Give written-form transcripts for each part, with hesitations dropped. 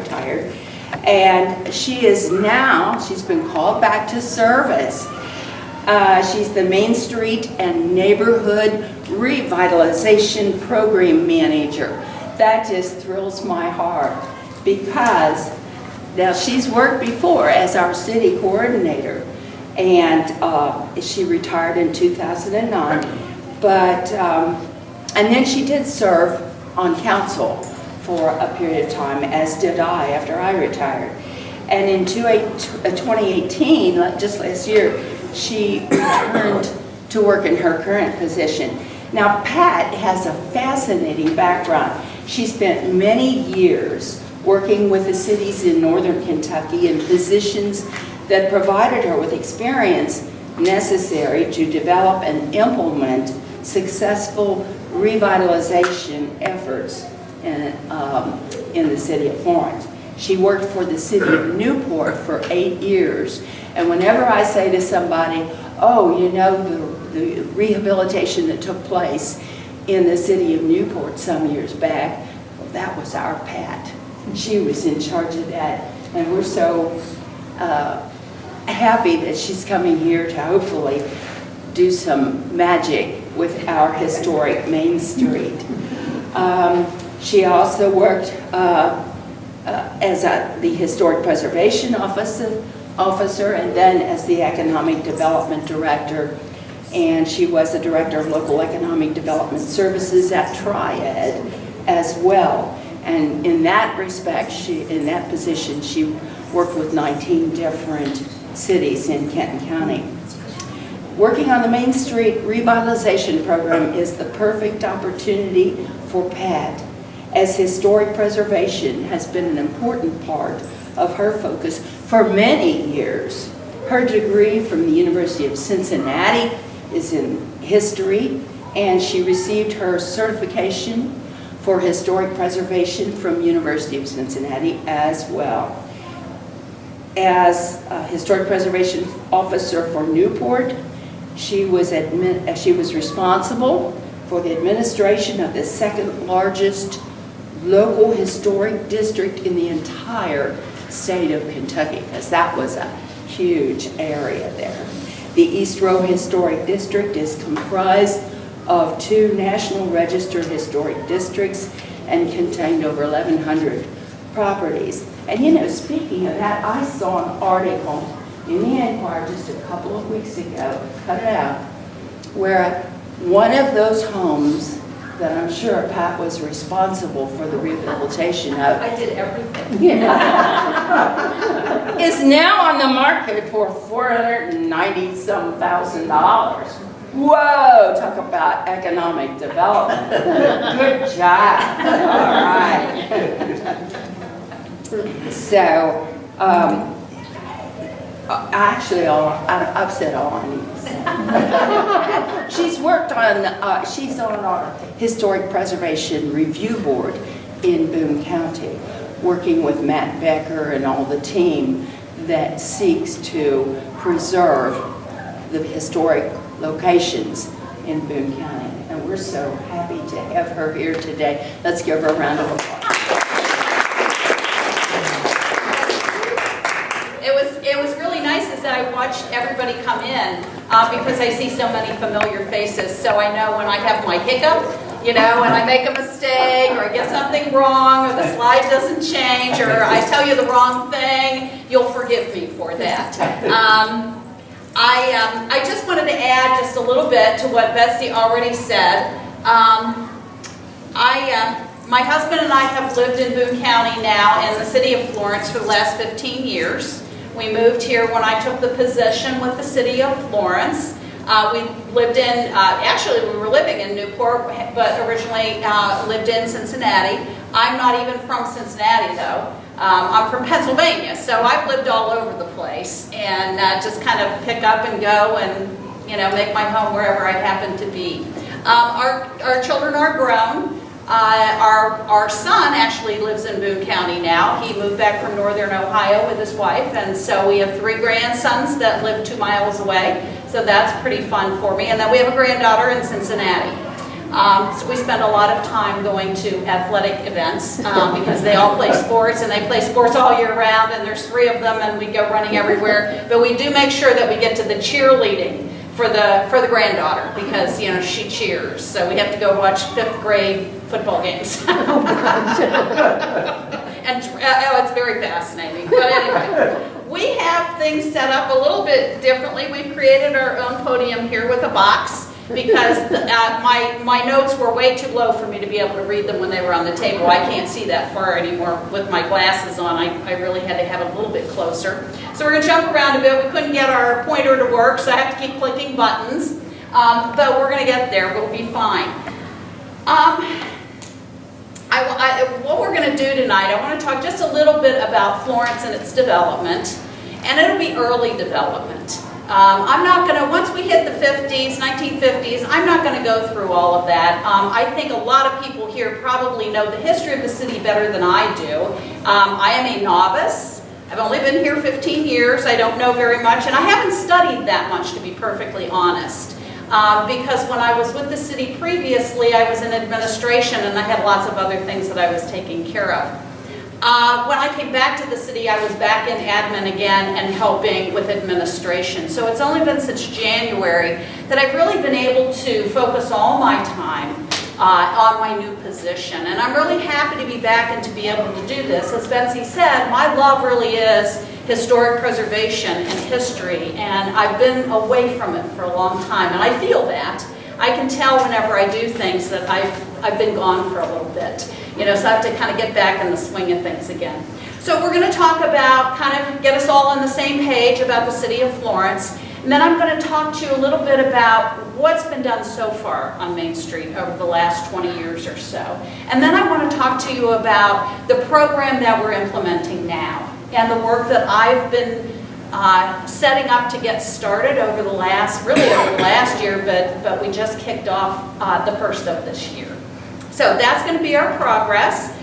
retired. And she's been called back to service. She's the Main Street and Neighborhood Revitalization Program Manager. That just thrills my heart because now she's worked before as our city coordinator, and she retired in 2009. But and then she did serve on council for a period of time, as did I after I retired. And in 2018, just last year, she returned to work in her current position. Now, Pat has a fascinating background. She spent many years working with the cities in northern Kentucky in positions that provided her with experience necessary to develop and implement successful revitalization efforts in the city of Florence. She worked for the city of Newport for 8 years. And whenever I say to somebody, oh, you know, the rehabilitation that took place in the city of Newport some years back, well, that was our Pat. She was in charge of that. And we're so happy that she's coming here to hopefully do some magic with our historic Main Street. She also worked as the Historic Preservation Officer and then as the Economic Development Director. And she was the Director of Local Economic Development Services at Triad as well. And in that respect, in that position, she worked with 19 different cities in Kenton County. Working on the Main Street Revitalization Program is the perfect opportunity for Pat, as historic preservation has been an important part of her focus for many years. Her degree from the University of Cincinnati is in history, and she received her certification for historic preservation from University of Cincinnati as well. As a historic preservation officer for Newport, she was responsible for the administration of the second largest local historic district in the entire state of Kentucky, because that was a huge area there. The East Row Historic District is comprised of 2 National Register historic districts and contained over 1,100 properties. And you know, speaking of that, I saw an article in the Enquirer just a couple of weeks ago, cut it out, where one of those homes that I'm sure Pat was responsible for the rehabilitation of. I did everything. Yeah. Is now on the market for $490-some thousand. Whoa, talk about economic development. Good job. All right. So, actually, I've said all I need to say. She's worked on, she's on our Historic Preservation Review Board in Boone County, working with Matt Becker and all the team that seeks to preserve the historic locations in Boone County. And we're so happy to have her here today. Let's give her a round of applause. It was really nice as I watched everybody come in because I see so many familiar faces. So I know when I have my hiccup, you know, when I make a mistake or I get something wrong or the slide doesn't change or I tell you the wrong thing, you'll forgive me for that. I just wanted to add just a little bit to what Betsy already said. My husband and I have lived in Boone County now in the city of Florence for the last 15 years. We moved here when I took the position with the city of Florence. We lived in, actually we were living in Newport, but originally lived in Cincinnati. I'm not even from Cincinnati though. I'm from Pennsylvania, so I've lived all over the place and just kind of pick up and go and, you know, make my home wherever I happen to be. Our children are grown. Our son actually lives in Boone County now. He moved back from northern Ohio with his wife, and so we have 3 grandsons that live 2 miles away, so that's pretty fun for me. And then we have a granddaughter in Cincinnati. So we spend a lot of time going to athletic events because they all play sports, and they play sports all year round, and there's 3 of them, and we go running everywhere. But we do make sure that we get to the cheerleading for the granddaughter, because she cheers. So we have to go watch 5th grade football games. And it's very fascinating. But anyway, we have things set up a little bit differently. We've created our own podium here with a box, because my notes were way too low for me to be able to read them when they were on the table. I can't see that far anymore with my glasses on. I really had to have it a little bit closer. So we're going to jump around a bit. We couldn't get our pointer to work, so I have to keep clicking buttons. But we're going to get there. We'll be fine. What we're going to do tonight, I want to talk just a little bit about Florence and its development, and it'll be early development. I'm not going to, once we hit the 50s, 1950s, I'm not going to go through all of that. I think a lot of people here probably know the history of the city better than I do. I am a novice. I've only been here 15 years. I don't know very much, and I haven't studied that much, to be perfectly honest. Because when I was with the city previously, I was in administration, and I had lots of other things that I was taking care of. When I came back to the city, I was back in admin again and helping with administration. So it's only been since January that I've really been able to focus all my time on my new position. And I'm really happy to be back and to be able to do this. As Betsy said, my love really is historic preservation and history, and I've been away from it for a long time, and I feel that. I can tell whenever I do things that I've been gone for a little bit, so I have to kind of get back in the swing of things again. So we're going to talk about, kind of get us all on the same page about the city of Florence, and then I'm going to talk to you a little bit about what's been done so far on Main Street over the last 20 years or so. And then I want to talk to you about the program that we're implementing now, and the work that I've been setting up to get started over the last year, but we just kicked off the first of this year. So that's going to be our progress.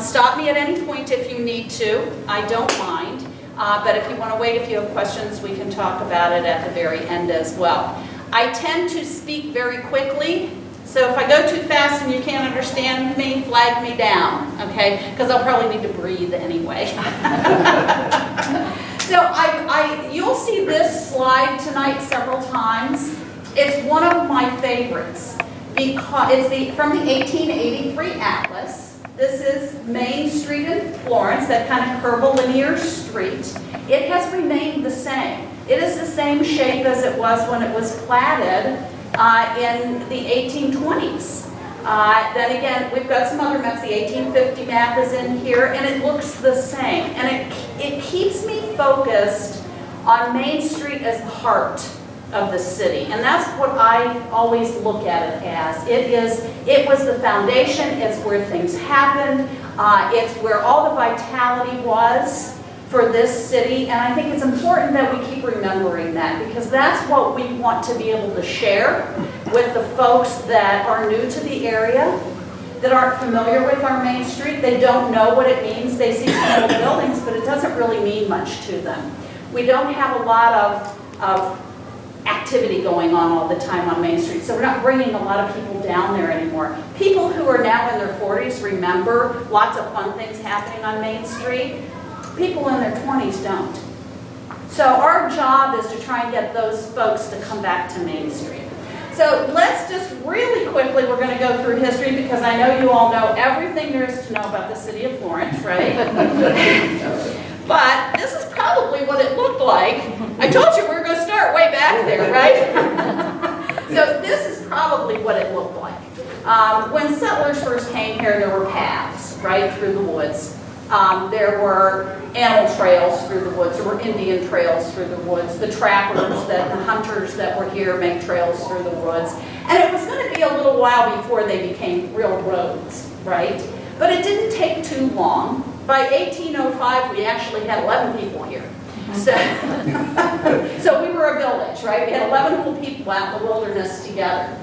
Stop me at any point if you need to. I don't mind. But if you want to wait, if you have questions, we can talk about it at the very end as well. I tend to speak very quickly. So if I go too fast and you can't understand me, flag me down, okay? Because I'll probably need to breathe anyway. So you'll see this slide tonight several times. It's one of my favorites because it's from the 1883 Atlas. This is Main Street in Florence, that kind of curvilinear street. It has remained the same. It is the same shape as it was when it was platted in the 1820s. Then again, we've got some other maps. The 1850 map is in here, and it looks the same. And it keeps me focused on Main Street as the heart of the city. And that's what I always look at it as. It was the foundation, it's where things happened, it's where all the vitality was for this city, and I think it's important that we keep remembering that, because that's what we want to be able to share with the folks that are new to the area, that aren't familiar with our Main Street. They don't know what it means. They see some old buildings, but it doesn't really mean much to them. We don't have a lot of activity going on all the time on Main Street, so we're not bringing a lot of people down there anymore. People who are now in their 40s remember lots of fun things happening on Main Street. People in their 20s don't. So our job is to try and get those folks to come back to Main Street. So let's just really quickly, we're going to go through history, because I know you all know everything there is to know about the city of Florence, right? But this is probably what it looked like. I told you we were going to start way back there, right? So this is probably what it looked like. When settlers first came here, there were paths right through the woods. There were animal trails through the woods. There were Indian trails through the woods. The trappers, the hunters that were here made trails through the woods. And it was going to be a little while before they became real roads, right? But it didn't take too long. By 1805, we actually had 11 people here. So, so we were a village, right? We had 11 whole people out in the wilderness together.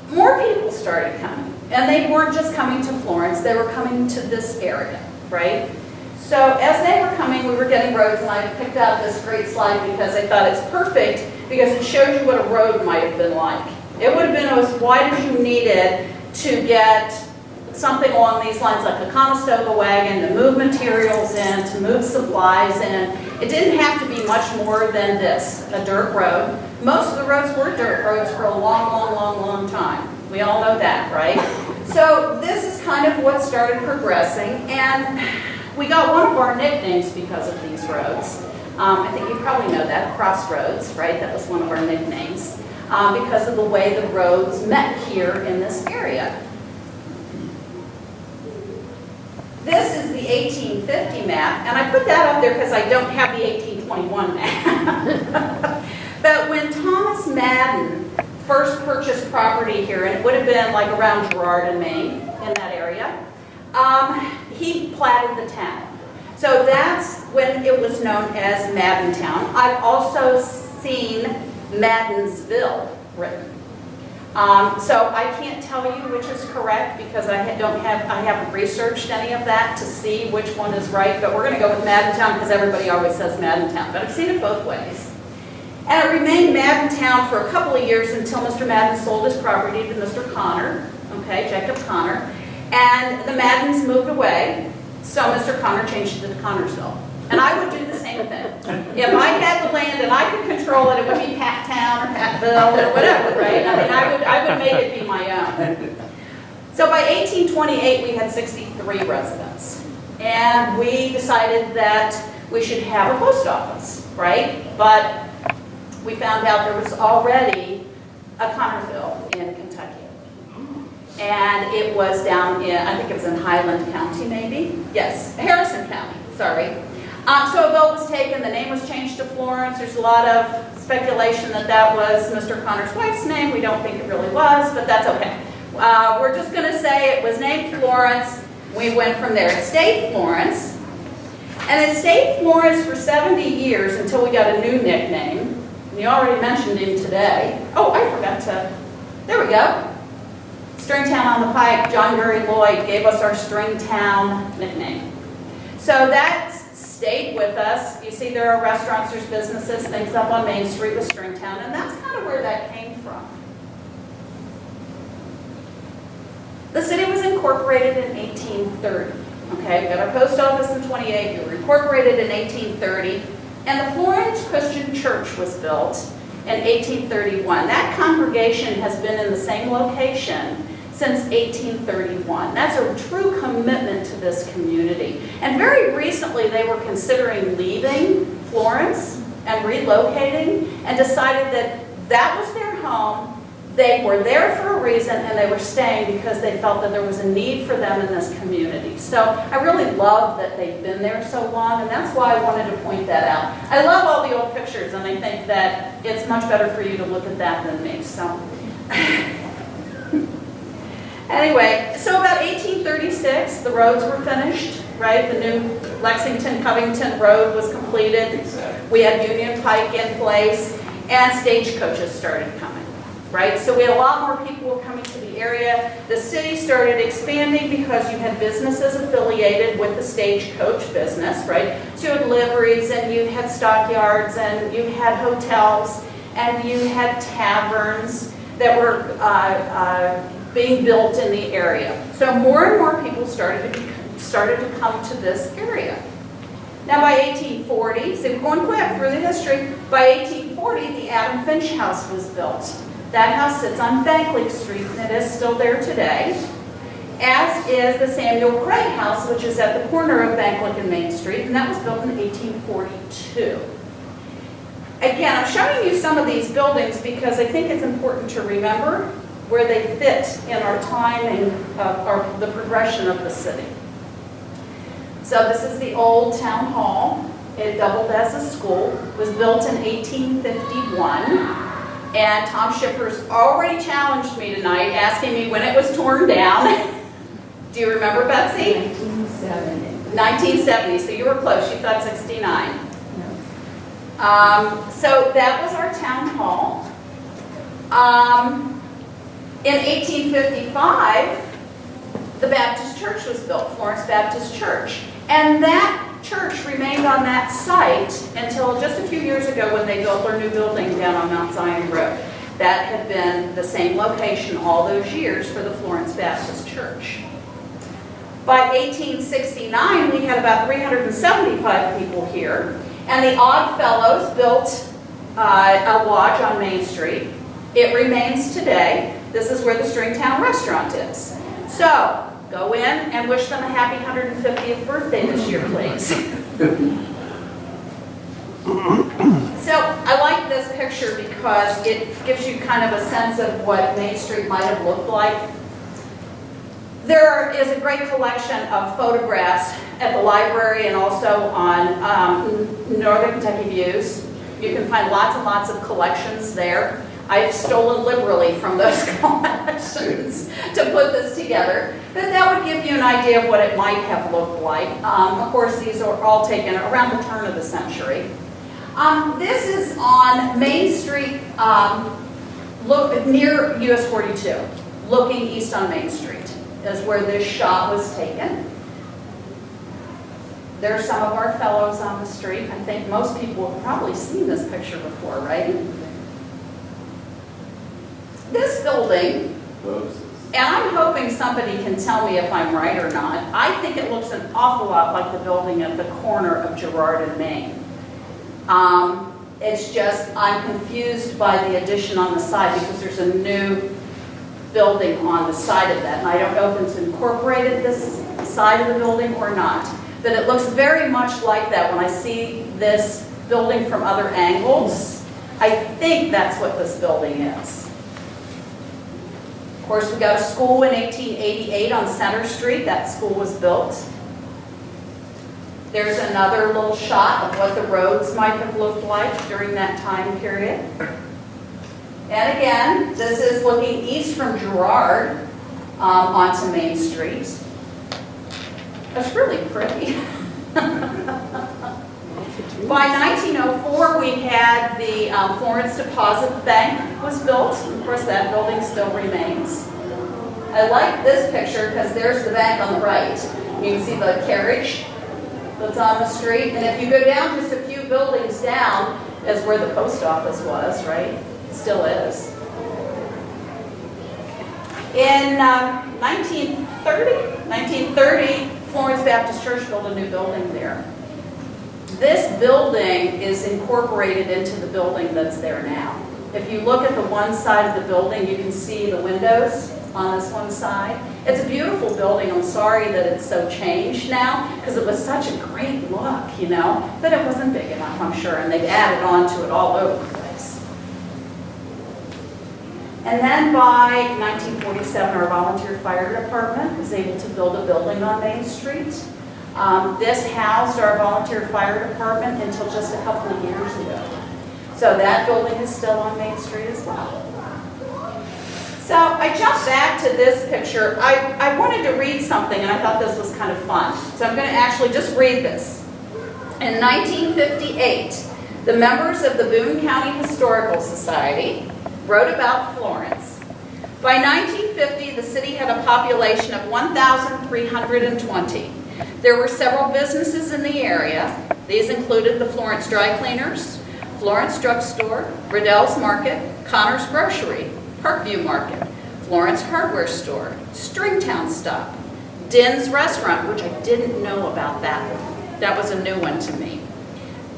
More people started coming. And they weren't just coming to Florence, they were coming to this area, right? So as they were coming, we were getting roads, and I picked out this great slide because I thought it's perfect because it shows you what a road might have been like. It would have been as wide as you needed to get something along these lines, like a Conestoga wagon, to move materials in, to move supplies in. It didn't have to be much more than this, a dirt road. Most of the roads were dirt roads for a long time. We all know that, right? So this is kind of what started progressing, and we got one of our nicknames because of these roads. I think you probably know that, Crossroads, right? That was one of our nicknames because of the way the roads met here in this area. This is the 1850 map, and I put that up there because I don't have the 1821 map. But when Thomas Madden first purchased property here, and it would have been like around Girard and Maine, in that area, he platted the town. So that's when it was known as Maddentown. I've also seen Maddensville written. So I can't tell you which is correct because I haven't researched any of that to see which one is right, but we're going to go with Maddentown because everybody always says Maddentown, but I've seen it both ways. And it remained Maddentown for a couple of years until Mr. Madden sold his property to Mr. Connor, okay, Jacob Connor, and the Maddens moved away, so Mr. Connor changed it to Connorsville. And I would do the same thing. If I had the land and I could control it, it would be Pattown or Pattville or whatever, right? I mean, I would make it be my own. So by 1828, we had 63 residents. And we decided that we should have a post office, right? But we found out there was already a Connorville in Kentucky. And it was down in, I think it was in Highland County, maybe? Yes, Harrison County, sorry. So a vote was taken, the name was changed to Florence. There's a lot of speculation that that was Mr. Connor's wife's name. We don't think it really was, but that's okay. We're just going to say it was named Florence. We went from there. It stayed Florence. And it stayed Florence for 70 years until we got a new nickname. And you already mentioned him today. Oh, I forgot to, there we go. Stringtown on the Pike, John Murray Lloyd gave us our Stringtown nickname. So that's stayed with us. You see there are restaurants, there's businesses, things up on Main Street with Stringtown, and that's kind of where that came from. The city was incorporated in 1830. Okay, we got our post office in 28, we were incorporated in 1830, and the Florence Christian Church was built in 1831. That congregation has been in the same location since 1831. That's a true commitment to this community. And very recently they were considering leaving Florence and relocating and decided that that was their home. They were there for a reason and they were staying because they felt that there was a need for them in this community. So I really love that they've been there so long, and that's why I wanted to point that out. I love all the old pictures, and I think that it's much better for you to look at that than me. So. Anyway, so about 1836, the roads were finished, right? The new Lexington-Covington Road was completed. We had Union Pike in place, and stagecoaches started coming, right? So we had a lot more people coming to the area. The city started expanding because you had businesses affiliated with the stagecoach business, right? So you had liveries, and you had stockyards, and you had hotels, and you had taverns that were being built in the area. So more and more people started to come to this area. Now by 1840, so we're going quick through the history, by 1840 the Adam Finch House was built. That house sits on Bankley Street and it is still there today, as is the Samuel Craig House, which is at the corner of Bankley and Main Street, and that was built in 1842. Again, I'm showing you some of these buildings because I think it's important to remember where they fit in our timing of the progression of the city. So this is the old town hall. It doubled as a school. It was built in 1851. And Tom Schiffer's already challenged me tonight, asking me when it was torn down. Do you remember, Betsy? 1970. 1970, so you were close. You thought 69. So that was our town hall. In 1855, the Baptist Church was built, Florence Baptist Church. And that church remained on that site until just a few years ago when they built their new building down on Mount Zion Road. That had been the same location all those years for the Florence Baptist Church. By 1869, we had about 375 people here, and the Odd Fellows built a lodge on Main Street. It remains today. This is where the Stringtown restaurant is. So, go in and wish them a happy 150th birthday this year, please. So, I like this picture because it gives you kind of a sense of what Main Street might have looked like. There is a great collection of photographs at the library and also on Northern Kentucky Views. You can find lots and lots of collections there. I've stolen liberally from those collections to put this together. But that would give you an idea of what it might have looked like. Of course, these are all taken around the turn of the century. This is on Main Street, near US 42, looking east on Main Street is where this shot was taken. There's some of our fellows on the street. I think most people have probably seen this picture before, right? This building, and I'm hoping somebody can tell me if I'm right or not, I think it looks an awful lot like the building at the corner of Girard and Main. It's just, I'm confused by the addition on the side because there's a new building on the side of that. And I don't know if it's incorporated this side of the building or not. But it looks very much like that when I see this building from other angles. I think that's what this building is. Of course, we got a school in 1888 on Center Street. That school was built. There's another little shot of what the roads might have looked like during that time period. And again, this is looking east from Girard onto Main Street. It's really pretty. By 1904, we had the Florence Deposit Bank was built. Of course, that building still remains. I like this picture because there's the bank on the right. You can see the carriage that's on the street. And if you go down just a few buildings down is where the post office was, right? It still is. In 1930, Florence Baptist Church built a new building there. This building is incorporated into the building that's there now. If you look at the one side of the building, you can see the windows on this one side. It's a beautiful building. I'm sorry that it's so changed now because it was such a great look, you know, but it wasn't big enough, I'm sure, and they've added on to it all over the place. And then by 1947, our volunteer fire department was able to build a building on Main Street. This housed our volunteer fire department until just a couple of years ago. So that building is still on Main Street as well. So I jumped back to this picture. I wanted to read something and I thought this was kind of fun. So I'm going to actually just read this. In 1958, the members of the Boone County Historical Society wrote about Florence. By 1950, the city had a population of 1,320. There were several businesses in the area. These included the Florence Dry Cleaners, Florence Drugstore, Riddell's Market, Connor's Grocery, Parkview Market, Florence Hardware Store, Stringtown Stop, Din's Restaurant, which I didn't know about that. That was a new one to me.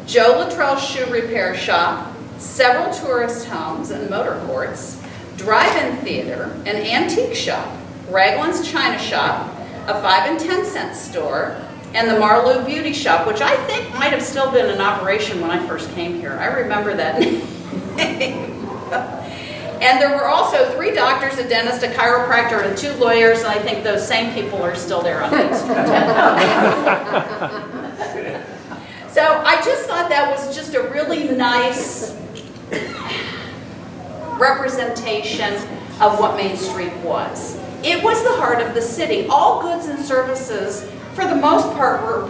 Joe Luttrell's Shoe Repair Shop, several tourist homes and motor courts, drive-in theater, an antique shop, Raglan's China Shop, a 5 and 10 cent store, and the Marlou Beauty Shop, which I think might have still been in operation when I first came here. I remember that name. And there were also 3 doctors, a dentist, a chiropractor, and 2 lawyers, and I think those same people are still there on Main Street. So I just thought that was just a really nice representation of what Main Street was. It was the heart of the city. All goods and services, for the most part, were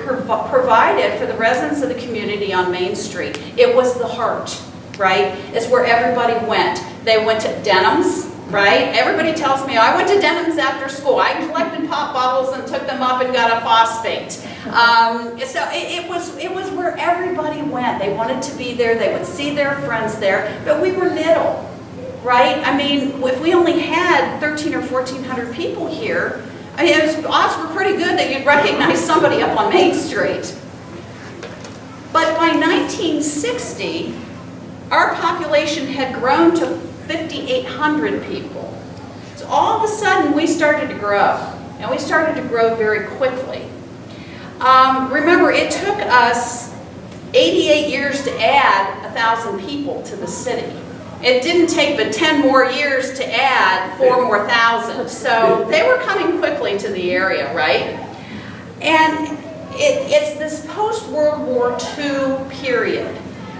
provided for the residents of the community on Main Street. It was the heart, right? It's where everybody went. They went to Denham's, right? Everybody tells me, I went to Denham's after school. I collected pop bottles and took them up and got a phosphate. So it was where everybody went. They wanted to be there. They would see their friends there. But we were little, right? I mean, if we only had 1,300 or 1,400 people here, I mean, odds were pretty good that you'd recognize somebody up on Main Street. But by 1960, our population had grown to 5,800 people. So all of a sudden, we started to grow, and we started to grow very quickly. Remember, it took us 88 years to add 1,000 people to the city. It didn't take but 10 more years to add 4 more thousand. So they were coming quickly to the area, right? And it's this post-World War II period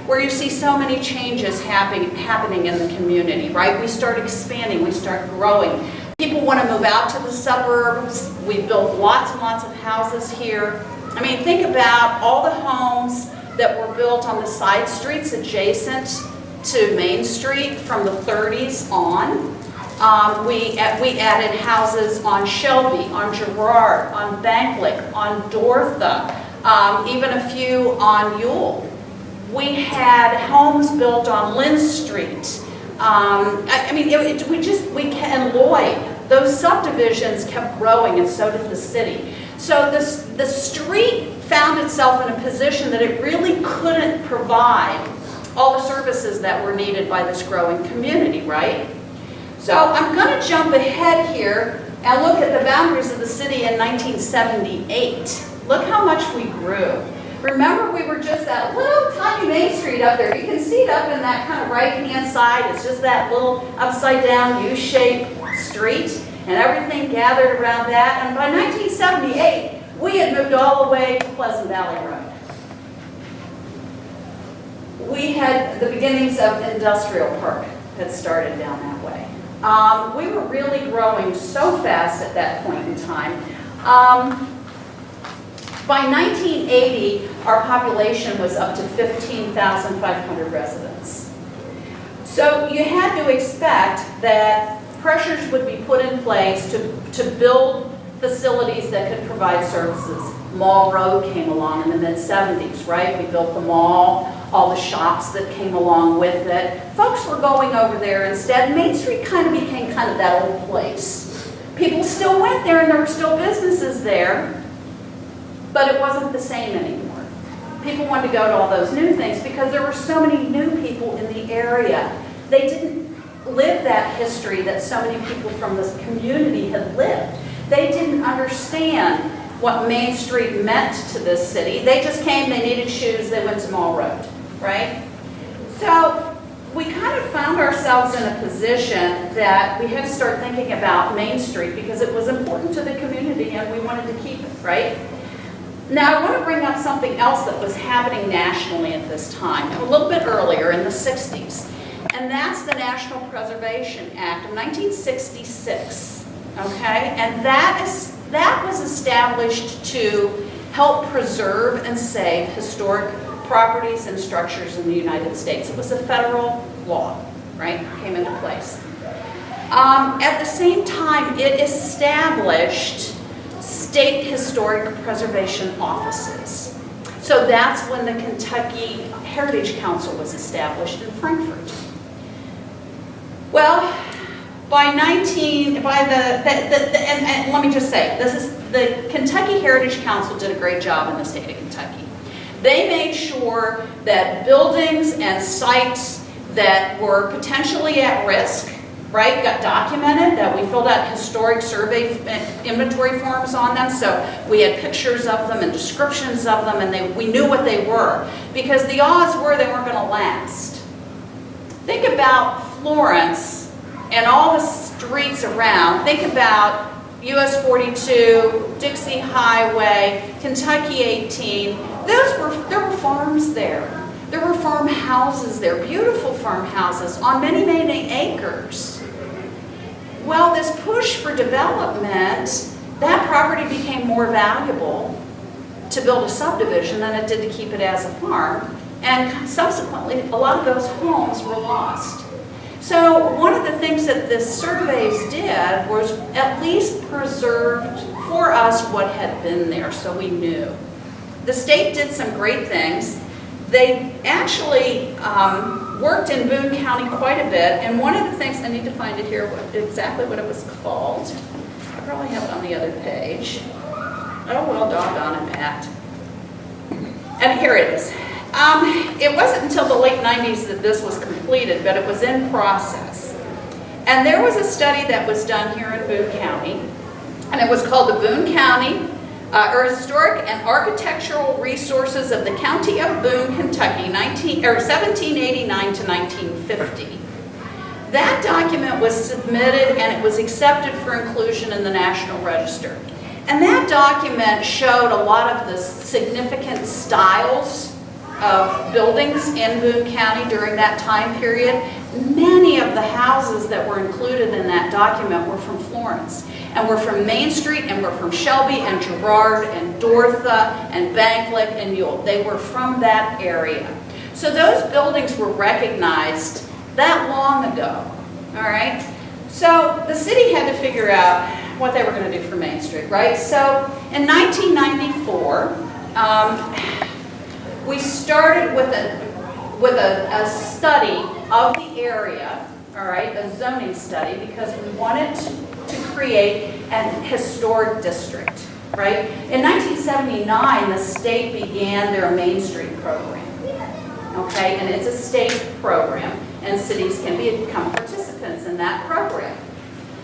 where you see so many changes happening in the community, right? We start expanding, we start growing. People want to move out to the suburbs. We built lots and lots of houses here. I mean, think about all the homes that were built on the side streets adjacent to Main Street from the 30s on. We added houses on Shelby, on Girard, on Banklick, on Dortha, even a few on Ewell. We had homes built on Lynn Street. And Lloyd. Those subdivisions kept growing, and so did the city. So the street found itself in a position that it really couldn't provide all the services that were needed by this growing community, right? So I'm going to jump ahead here and look at the boundaries of the city in 1978. Look how much we grew. Remember, we were just that little tiny Main Street up there. You can see it up in that kind of right-hand side. It's just that little upside-down U-shaped street, and everything gathered around that. And by 1978, we had moved all the way to Pleasant Valley Road. We had the beginnings of Industrial Park had started down that way. We were really growing so fast at that point in time. By 1980, our population was up to 15,500 residents. So you had to expect that pressures would be put in place to build facilities that could provide services. Mall Road came along in the mid-70s, right? We built the mall, all the shops that came along with it. Folks were going over there instead. Main Street kind of became kind of that old place. People still went there, and there were still businesses there, but it wasn't the same anymore. People wanted to go to all those new things because there were so many new people in the area. They didn't live that history that so many people from this community had lived. They didn't understand what Main Street meant to this city. They just came, they needed shoes, they went to Mall Road, right? So we kind of found ourselves in a position that we had to start thinking about Main Street because it was important to the community and we wanted to keep it, right? Now I want to bring up something else that was happening nationally at this time, a little bit earlier in the 60s, and that's the National Preservation Act of 1966, okay? And that was established to help preserve and save historic properties and structures in the United States. It was a federal law, right? Came into place. At the same time, it established state historic preservation offices. So that's when the Kentucky Heritage Council was established in Frankfort. Well, and let me just say, the Kentucky Heritage Council did a great job in the state of Kentucky. They made sure that buildings and sites that were potentially at risk, right, got documented, that we filled out historic survey inventory forms on them, so we had pictures of them and descriptions of them, and we knew what they were, because the odds were they weren't going to last. Think about Florence and all the streets around. Think about US 42, Dixie Highway, Kentucky 18. There were farms there. There were farmhouses there, beautiful farmhouses on many, many acres. Well, this push for development, that property became more valuable to build a subdivision than it did to keep it as a farm. And subsequently, a lot of those homes were lost. So one of the things that the surveys did was at least preserved for us what had been there, so we knew. The state did some great things. They actually worked in Boone County quite a bit, and one of the things, I need to find it here, exactly what it was called. I probably have it on the other page. Oh, well, doggone it, Matt. And here it is. It wasn't until the late 90s that this was completed, but it was in process. And there was a study that was done here in Boone County, and it was called the Boone County Historic and Architectural Resources of the County of Boone, Kentucky, 1789 to 1950. That document was submitted and it was accepted for inclusion in the National Register. And that document showed a lot of the significant styles of buildings in Boone County during that time period. Many of the houses that were included in that document were from Florence, and were from Main Street, and were from Shelby, and Girard, and Dortha, and Banklick, and Mule. They were from that area. So those buildings were recognized that long ago, all right? So the city had to figure out what they were going to do for Main Street, right? So in 1994, we started with a study of the area, all right, a zoning study, because we wanted to create an historic district, right? In 1979, the state began their Main Street program, okay? And it's a state program, and cities can become participants in that program.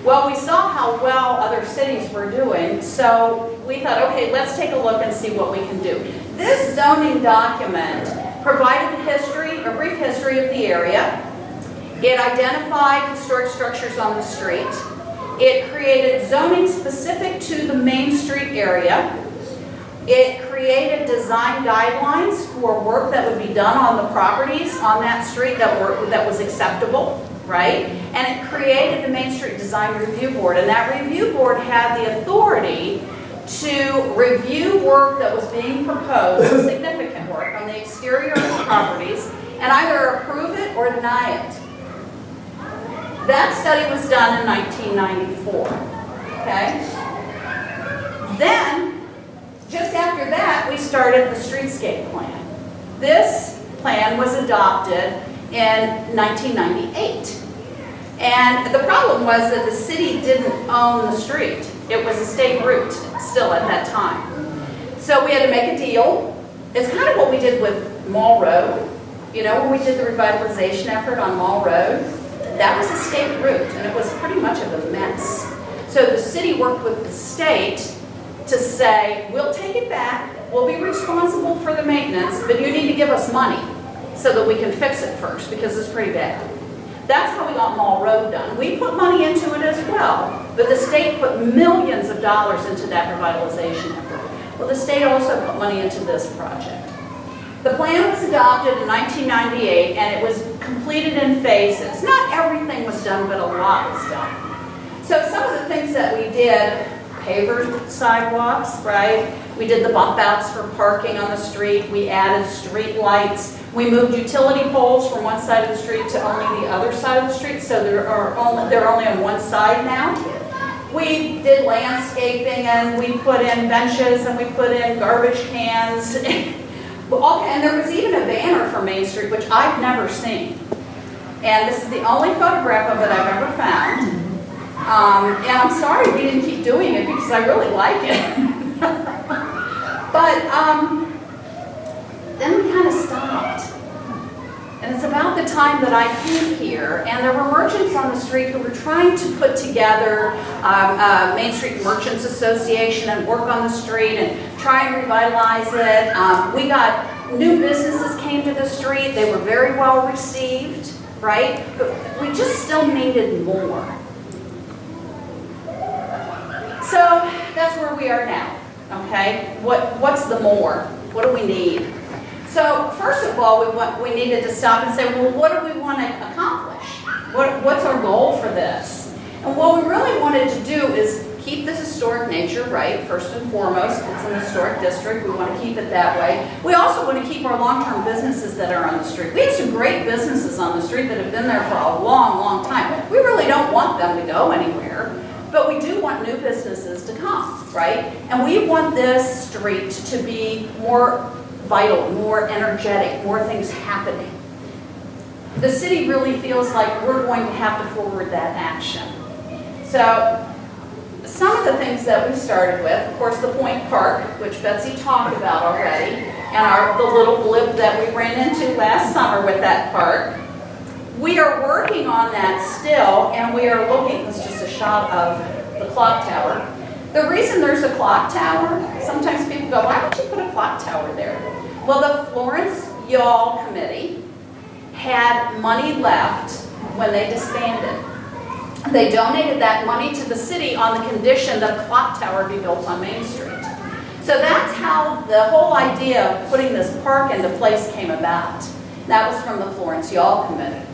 Well, we saw how well other cities were doing, so we thought, okay, let's take a look and see what we can do. This zoning document provided the history, a brief history of the area. It identified historic structures on the street. It created zoning specific to the Main Street area. It created design guidelines for work that would be done on the properties on that street that was acceptable, right? And it created the Main Street Design Review Board, and that review board had the authority to review work that was being proposed, significant work, on the exterior of the properties, and either approve it or deny it. That study was done in 1994, okay? Then, just after that, we started the streetscape plan. This plan was adopted in 1998. And the problem was that the city didn't own the street. It was a state route still at that time. So we had to make a deal. It's kind of what we did with Mall Road. You know, when we did the revitalization effort on Mall Road, that was a state route, and it was pretty much of a mess. So the city worked with the state to say, we'll take it back, we'll be responsible for the maintenance, but you need to give us money so that we can fix it first, because it's pretty bad. That's how we got Mall Road done. We put money into it as well, but the state put millions of dollars into that revitalization effort. Well, the state also put money into this project. The plan was adopted in 1998, and it was completed in phases. Not everything was done, but a lot was done. So some of the things that we did, paver sidewalks, right? We did the bump outs for parking on the street. We added street lights. We moved utility poles from one side of the street to only the other side of the street, so they're only on one side now. We did landscaping, and we put in benches, and we put in garbage cans. And there was even a banner for Main Street, which I've never seen. And this is the only photograph of it I've ever found. And I'm sorry we didn't keep doing it, because I really like it. But then we kind of stopped. And it's about the time that I came here, and there were merchants on the street who were trying to put together Main Street Merchants Association and work on the street and try and revitalize it. We got new businesses came to the street. They were very well received, right? But we just still needed more. So that's where we are now, okay? What's the more? What do we need? So first of all, we needed to stop and say, well, what do we want to accomplish? What's our goal for this? And what we really wanted to do is keep this historic nature, right? First and foremost, it's an historic district. We want to keep it that way. We also want to keep our long-term businesses that are on the street. We have some great businesses on the street that have been there for a long, long time. We really don't want them to go anywhere, but we do want new businesses to come. right? And we want this street to be more vital, more energetic, more things happening. The city really feels like we're going to have to forward that action. So some of the things that we started with, of course, the Point Park, which Betsy talked about already, and the little blip that we ran into last summer with that park. We are working on that still, and we are looking, this is just a shot of the clock tower. The reason there's a clock tower, sometimes people go, why would you put a clock tower there? Well, the Florence Y'all Committee had money left when they disbanded. They donated that money to the city on the condition that a clock tower be built on Main Street. So that's how the whole idea of putting this park into place came about. That was from the Florence Y'all Committee.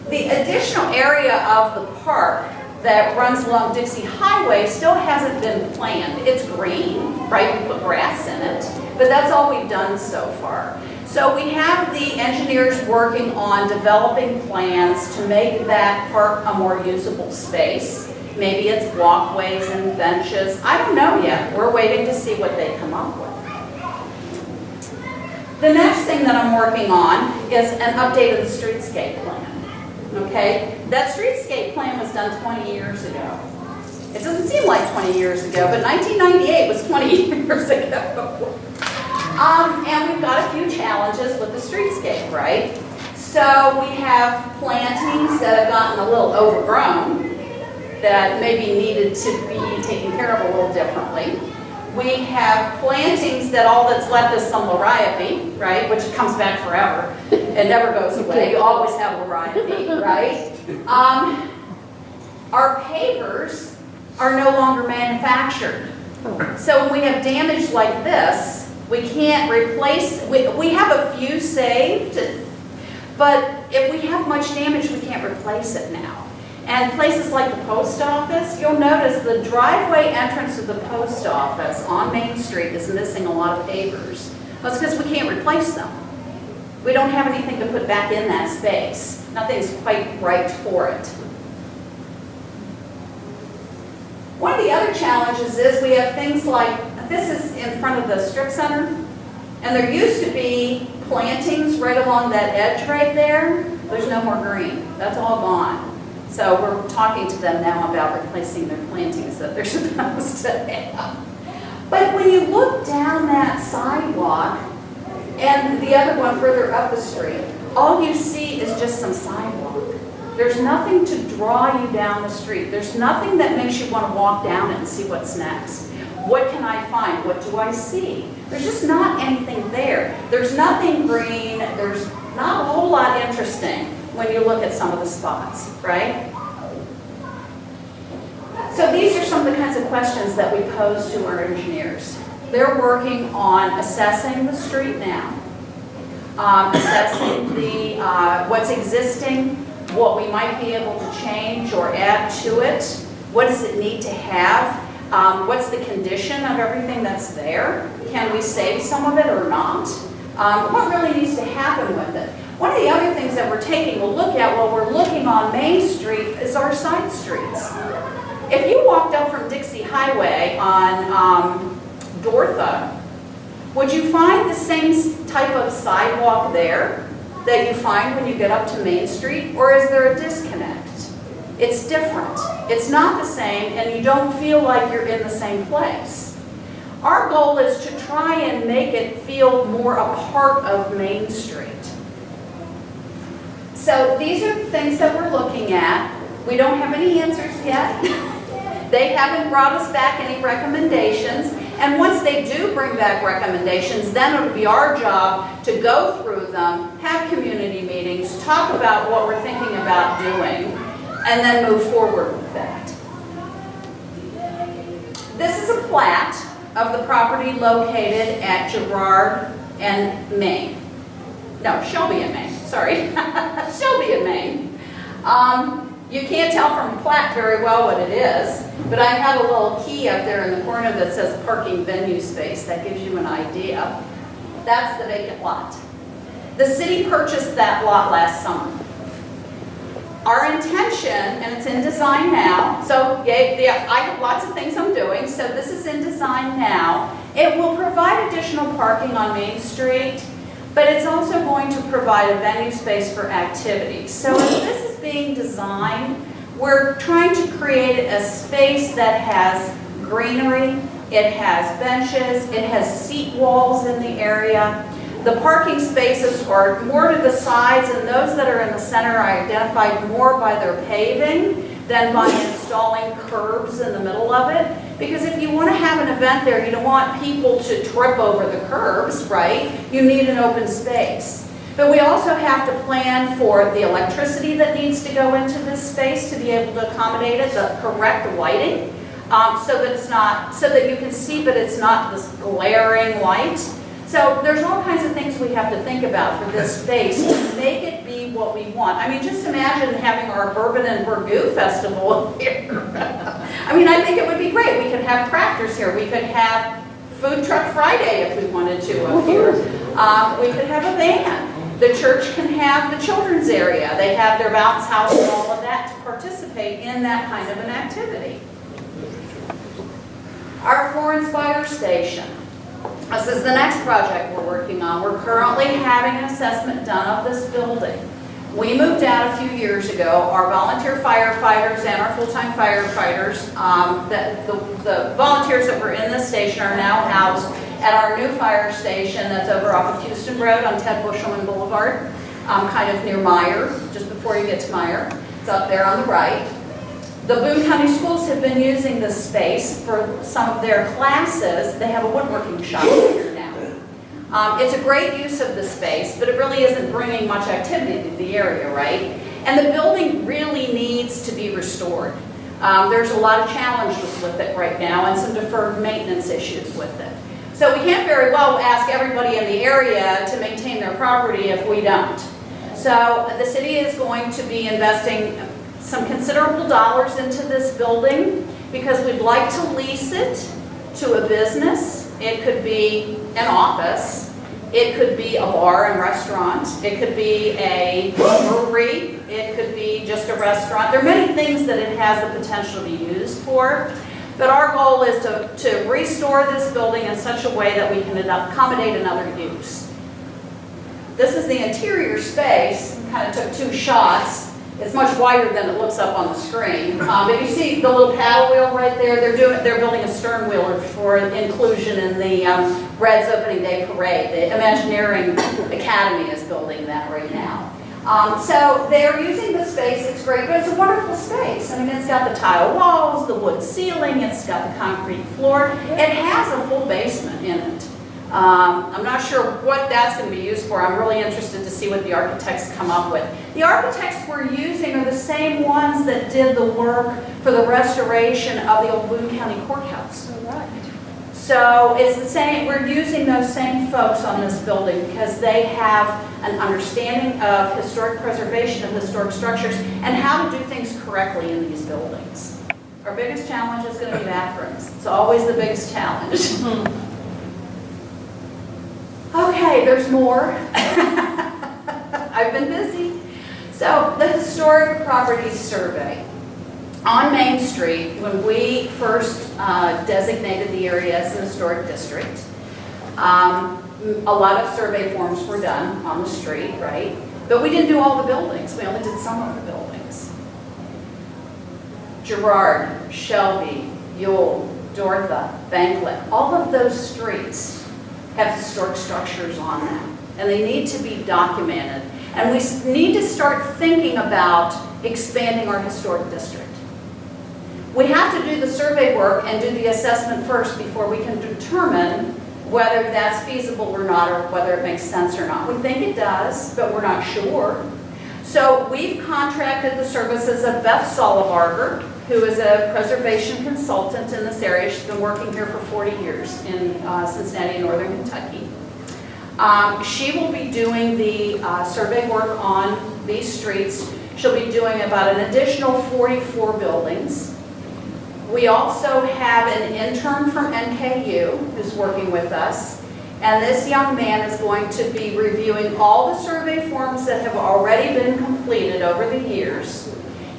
The additional area of the park that runs along Dixie Highway still hasn't been planned. It's green, right? We put grass in it, but that's all we've done so far. So we have the engineers working on developing plans to make that park a more usable space. Maybe it's walkways and benches. I don't know yet. We're waiting to see what they come up with. The next thing that I'm working on is an update of the streetscape plan. Okay? That streetscape plan was done 20 years ago. It doesn't seem like 20 years ago, but 1998 was 20 years ago. And we've got a few challenges with the streetscape, right? So we have plantings that have gotten a little overgrown that maybe needed to be taken care of a little differently. We have plantings that all that's left is some liriope, right? Which comes back forever. It never goes away. You always have liriope, right? Our pavers are no longer manufactured. So when we have damage like this, we can't replace, we have a few saved, but if we have much damage, we can't replace it now. And places like the post office, you'll notice the driveway entrance to the post office on Main Street is missing a lot of pavers. Well, it's because we can't replace them. We don't have anything to put back in that space. Nothing's quite right for it. One of the other challenges is we have things like, this is in front of the strip center, and there used to be plantings right along that edge right there. There's no more green. That's all gone. So we're talking to them now about replacing their plantings that they're supposed to have. But when you look down that sidewalk and the other one further up the street, all you see is just some sidewalk. There's nothing to draw you down the street. There's nothing that makes you want to walk down it and see what's next. What can I find? What do I see? There's just not anything there. There's nothing green. There's not a whole lot interesting when you look at some of the spots, right? So these are some of the kinds of questions that we pose to our engineers. They're working on assessing the street now, assessing the what's existing, what we might be able to change or add to it, what does it need to have, what's the condition of everything that's there, can we save some of it or not, what really needs to happen with it. One of the other things that we're taking a look at while we're looking on Main Street is our side streets. If you walked up from Dixie Highway on Dortha, would you find the same type of sidewalk there that you find when you get up to Main Street, or is there a disconnect? It's different. It's not the same, and you don't feel like you're in the same place. Our goal is to try and make it feel more a part of Main Street. So these are things that we're looking at. We don't have any answers yet. They haven't brought us back any recommendations. And once they do bring back recommendations, then it'll be our job to go through them, have community meetings, talk about what we're thinking about doing, and then move forward with that. This is a plat of the property located at Girard and Maine. No, Shelby and Maine, sorry. Shelby and Maine. You can't tell from a plat very well what it is, but I have a little key up there in the corner that says parking venue space. That gives you an idea. That's the vacant lot. The city purchased that lot last summer. our intention, and it's in design now, so yeah, I have lots of things I'm doing, so this is in design now. It will provide additional parking on Main Street, but it's also going to provide a venue space for activities. So as this is being designed, we're trying to create a space that has greenery, it has benches, it has seat walls in the area. The parking spaces are more to the sides, and those that are in the center are identified more by their paving than by installing curbs in the middle of it. Because if you want to have an event there, you don't want people to trip over the curbs, right? You need an open space. But we also have to plan for the electricity that needs to go into this space to be able to accommodate it, the correct lighting, so that it's not, so that you can see, but it's not this glaring light. So there's all kinds of things we have to think about for this space to make it be what we want. I mean, just imagine having our Bourbon and Burgoo Festival here. I mean, I think it would be great. We could have crafters here. We could have Food Truck Friday if we wanted to up here. We could have a band. The church can have the children's area. They have their bounce house and all of that to participate in that kind of an activity. Our Florence Fire Station. This is the next project we're working on. We're currently having an assessment done of this building. We moved out a few years ago. Our volunteer firefighters and our full-time firefighters, the volunteers that were in this station are now housed at our new fire station that's over off of Houston Road on Ted Bushelman Boulevard, kind of near Meyer, just before you get to Meyer. It's up there on the right. The Boone County Schools have been using this space for some of their classes. They have a woodworking shop here now. It's a great use of the space, but it really isn't bringing much activity to the area, right? And the building really needs to be restored. There's a lot of challenges with it right now and some deferred maintenance issues with it. So we can't very well ask everybody in the area to maintain their property if we don't. So the city is going to be investing some considerable dollars into this building because we'd like to lease it to a business. It could be an office. It could be a bar and restaurant. It could be a brewery. It could be just a restaurant. There are many things that it has the potential to be used for. But our goal is to restore this building in such a way that we can accommodate another use. This is the interior space. Kind of took two shots. It's much wider than it looks up on the screen. But you see the little paddle wheel right there. They're building a stern wheeler for inclusion in the Reds opening day parade. The Imagineering Academy is building that right now. So they're using the space. It's great, but it's a wonderful space. I mean, it's got the tile walls, the wood ceiling, it's got the concrete floor. It has a full basement in it. I'm not sure what that's going to be used for. I'm really interested to see what the architects come up with. The architects we're using are the same ones that did the work for the restoration of the old Boone County Courthouse. So it's the same, we're using those same folks on this building because they have an understanding of historic preservation of historic structures and how to do things correctly in these buildings. Our biggest challenge is going to be bathrooms. It's always the biggest challenge. Okay, there's more. I've been busy. So the Historic Properties Survey. On Main Street, when we first designated the area as an historic district, a lot of survey forms were done on the street, right? But we didn't do all the buildings. We only did some of the buildings. Girard, Shelby, Ewell, Dortha, Banklet, all of those streets have historic structures on them, and they need to be documented. And we need to start thinking about expanding our historic district. We have to do the survey work and do the assessment first before we can determine whether that's feasible or not, or whether it makes sense or not. We think it does, but we're not sure. So we've contracted the services of Beth Solibarger, who is a preservation consultant in this area. She's been working here for 40 years in Cincinnati, Northern Kentucky. She will be doing the survey work on these streets. She'll be doing about an additional 44 buildings. We also have an intern from NKU who's working with us, And this young man is going to be reviewing all the survey forms that have already been completed over the years.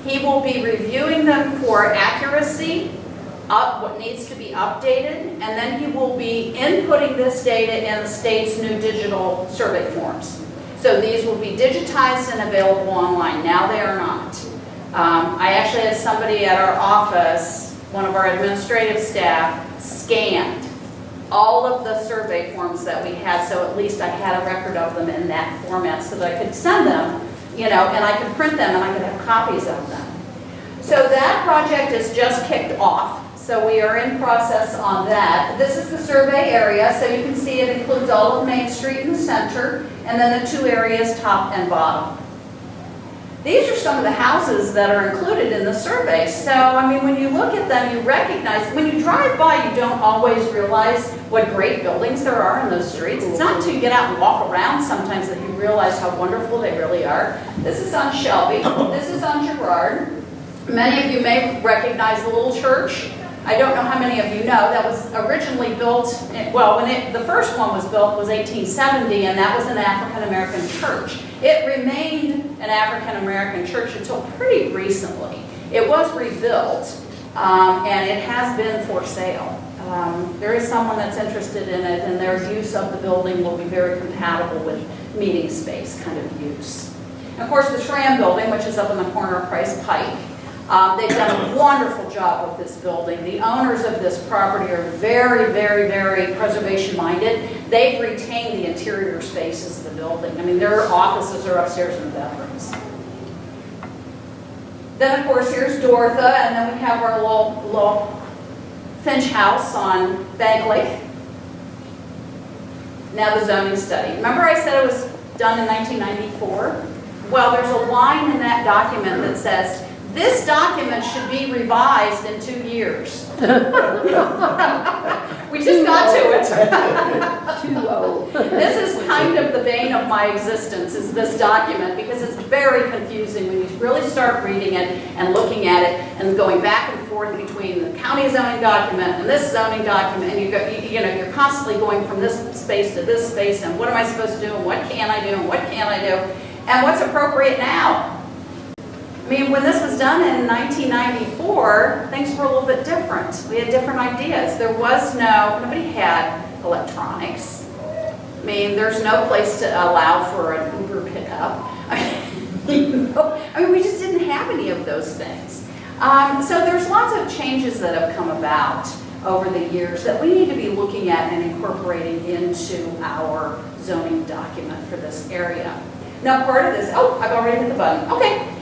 He will be reviewing them for accuracy, what needs to be updated, and then he will be inputting this data in the state's new digital survey forms. So these will be digitized and available online. Now they are not. I actually had somebody at our office, one of our administrative staff, scanned all of the survey forms that we had, so at least I had a record of them in that format so that I could send them, and I could print them and I could have copies of them. So that project is just kicked off. So we are in process on that. This is the survey area, so you can see it includes all of Main Street in the center, and then the two areas, top and bottom. These are some of the houses that are included in the survey. So, when you look at them, you recognize, when you drive by, you don't always realize what great buildings there are in those streets. It's not until you get out and walk around sometimes that you realize how wonderful they really are. This is on Shelby. This is on Girard. Many of you may recognize the little church. I don't know how many of you know, that was originally built, when the first one was built was 1870, and that was an African-American church. It remained an African-American church until pretty recently. It was rebuilt, and it has been for sale. There is someone that's interested in it, and their use of the building will be very compatible with meeting space kind of use. And of course, the Schramm building, which is up in the corner of Price Pike, they've done a wonderful job with this building. The owners of this property are very, very, very preservation-minded. They've retained the interior spaces of the building. Their offices are upstairs in the bedrooms. Then, of course, here's Dorotha, and then we have our little Finch house on Bank Lake. Now the zoning study. Remember I said it was done in 1994? Well, there's a line in that document that says, this document should be revised in 2 years. We just got to it. Too low. This is kind of the bane of my existence, is this document, because it's very confusing when you really start reading it and looking at it and going back and forth between the county zoning document and this zoning document, and you're constantly going from this space to this space, and what am I supposed to do, and what can I do, and what can't I do, and what's appropriate now. When this was done in 1994, things were a little bit different. We had different ideas. Nobody had electronics. There's no place to allow for an Uber pickup. We just didn't have any of those things. So there's lots of changes that have come about over the years that we need to be looking at and incorporating into our zoning document for this area. Now, part of this, I've already hit the button. Okay.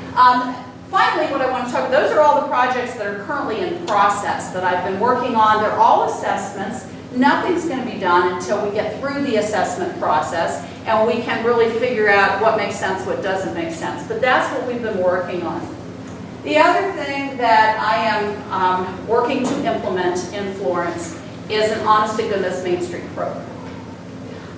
Finally, what I want to talk about, those are all the projects that are currently in process that I've been working on. They're all assessments. Nothing's going to be done until we get through the assessment process and we can really figure out what makes sense, what doesn't make sense. But that's what we've been working on. The other thing that I am working to implement in Florence is an honest-to-goodness Main Street program.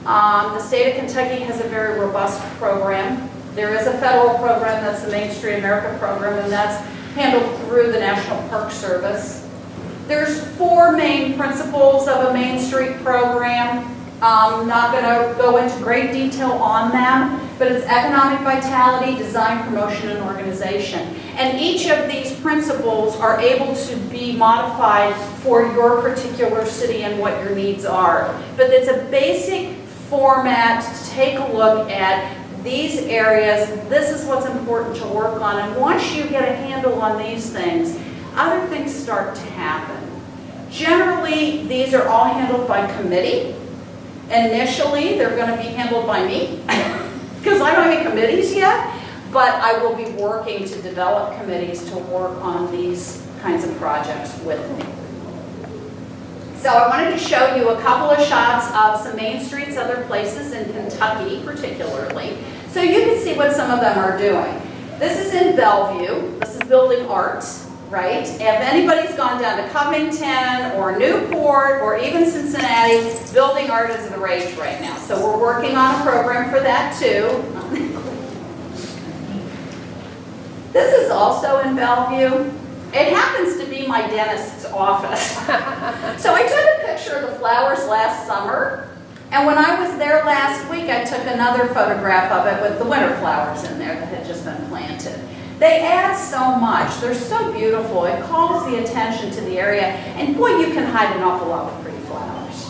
The state of Kentucky has a very robust program. There is a federal program, that's the Main Street America program, and that's handled through the National Park Service. There's 4 main principles of a Main Street program. I'm not going to go into great detail on them, but it's economic vitality, design, promotion, and organization. And each of these principles are able to be modified for your particular city and what your needs are. But it's a basic format to take a look at these areas. This is what's important to work on, and once you get a handle on these things, other things start to happen. Generally, these are all handled by committee. Initially, they're going to be handled by me, because I don't have any committees yet, but I will be working to develop committees to work on these kinds of projects with me. So I wanted to show you a couple of shots of some main streets, other places in Kentucky particularly, so you can see what some of them are doing. This is in Bellevue. This is building arts, right? If anybody's gone down to Covington or Newport or even Cincinnati, building art is the rage right now. So we're working on a program for that too. This is also in Bellevue. It happens to be my dentist's office. So I took a picture of the flowers last summer, And when I was there last week, I took another photograph of it with the winter flowers in there that had just been planted. They add so much. They're so beautiful. It calls the attention to the area. And boy, you can hide an awful lot with pretty flowers.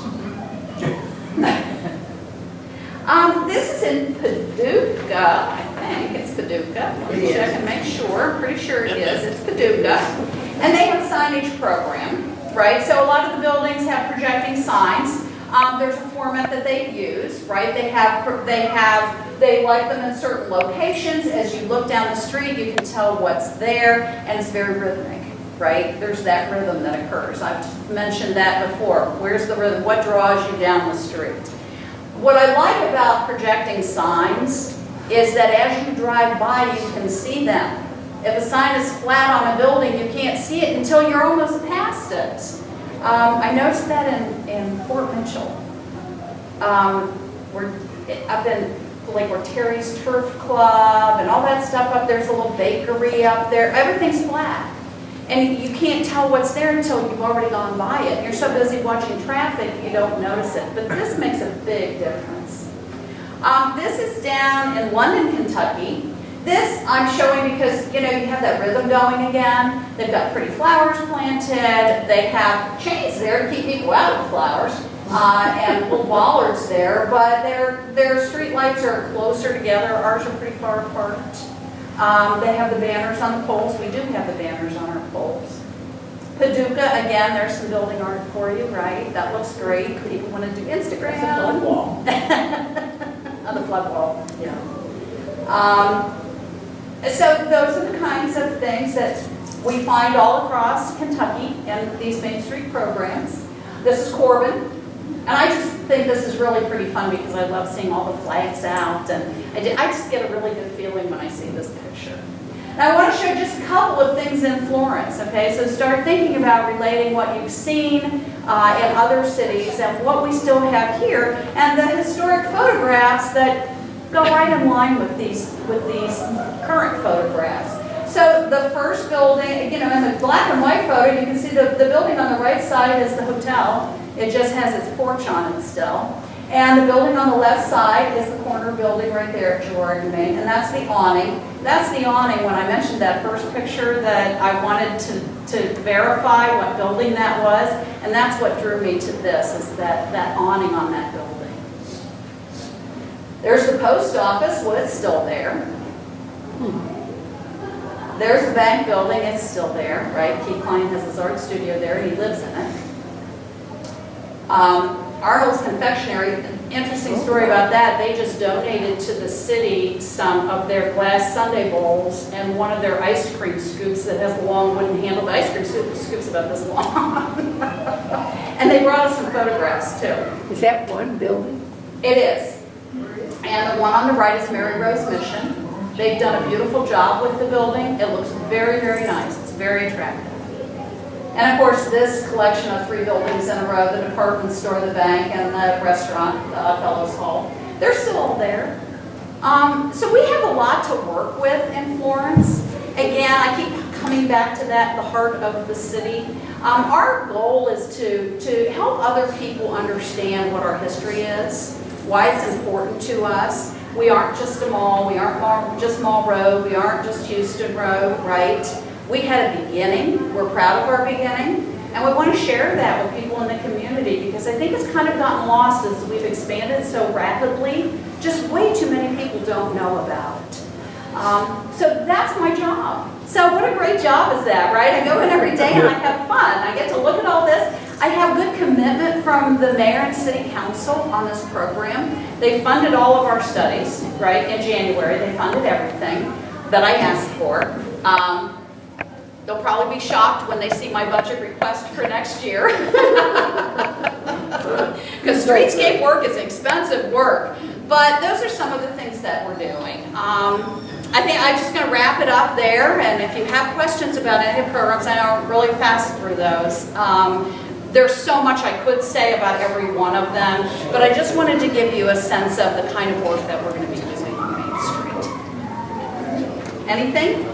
This is in Paducah, I think. It's Paducah. Let me check and make sure. I'm pretty sure it is. It's Paducah. And they have a signage program, right? So a lot of the buildings have projecting signs. There's a format that they use, right? They like them in certain locations. As you look down the street, you can tell what's there, and it's very rhythmic, right? There's that rhythm that occurs. I've mentioned that before. Where's the rhythm? What draws you down the street? What I like about projecting signs is that as you drive by, you can see them. If a sign is flat on a building, you can't see it until you're almost past it. I noticed that in Fort Mitchell. We're up in like where Terry's Turf Club and all that stuff up there's a little bakery up there. Everything's flat. And you can't tell what's there until you've already gone by it. You're so busy watching traffic, you don't notice it. But this makes a big difference. This is down in London, Kentucky. This I'm showing because, you have that rhythm going again. They've got pretty flowers planted. They have chains there to keep people out of the flowers. And little bollards there. But their street lights are closer together. Ours are pretty far apart. They have the banners on the poles. We do have the banners on our poles. Paducah, again, there's some building art for you, right? That looks great. People want to do Instagram. It's a flood wall. On the flood wall, yeah. So those are the kinds of things that we find all across Kentucky in these Main Street programs. This is Corbin. And I just think this is really pretty fun because I love seeing all the flags out, and I just get a really good feeling when I see this picture. Now I want to show just a couple of things in Florence, okay? So start thinking about relating what you've seen in other cities and what we still have here, and the historic photographs that go right in line with these current photographs. So the first building, in the black and white photo, you can see the building on the right side is the hotel. It just has its porch on it still. And the building on the left side is the corner building right there at Gerard and Main, and that's the awning. That's the awning when I mentioned that first picture that I wanted to verify what building that was, and that's what drew me to this, is that awning on that building. There's the post office, well, it's still there. There's the bank building, it's still there, right? Keith Klein has his art studio there, and he lives in it. Arnold's Confectionery, interesting story about that. They just donated to the city some of their glass sundae bowls and one of their ice cream scoops that has the long wooden handle. The ice cream scoop's about this long. And they brought us some photographs too. Is that one building? It is. And the one on the right is Mary Rose Mission. They've done a beautiful job with the building. It looks very, very nice. It's very attractive. And of course, this collection of 3 buildings in a row, the department store, the bank, and the restaurant, Fellows Hall, they're still all there. So we have a lot to work with in Florence. Again, I keep coming back to that, the heart of the city. Our goal is to help other people understand what our history is, why it's important to us. We aren't just a mall, we aren't just Mall Road, we aren't just Houston Road, right? We had a beginning, we're proud of our beginning, and we want to share that with people in the community because I think it's kind of gotten lost as we've expanded so rapidly. Just way too many people don't know about it. So that's my job. So what a great job is that, right? I go in every day and I have fun. I get to look at all this. I have good commitment from the mayor and city council on this program. They funded all of our studies, right, in January. They funded everything that I asked for. They'll probably be shocked when they see my budget request for next year. Because streetscape work is expensive work. But those are some of the things that we're doing. I think I'm just going to wrap it up there. And if you have questions about any of the programs, I know I'm really fast through those. There's so much I could say about every one of them. But I just wanted to give you a sense of the kind of work that we're going to be doing on Main Street. Anything?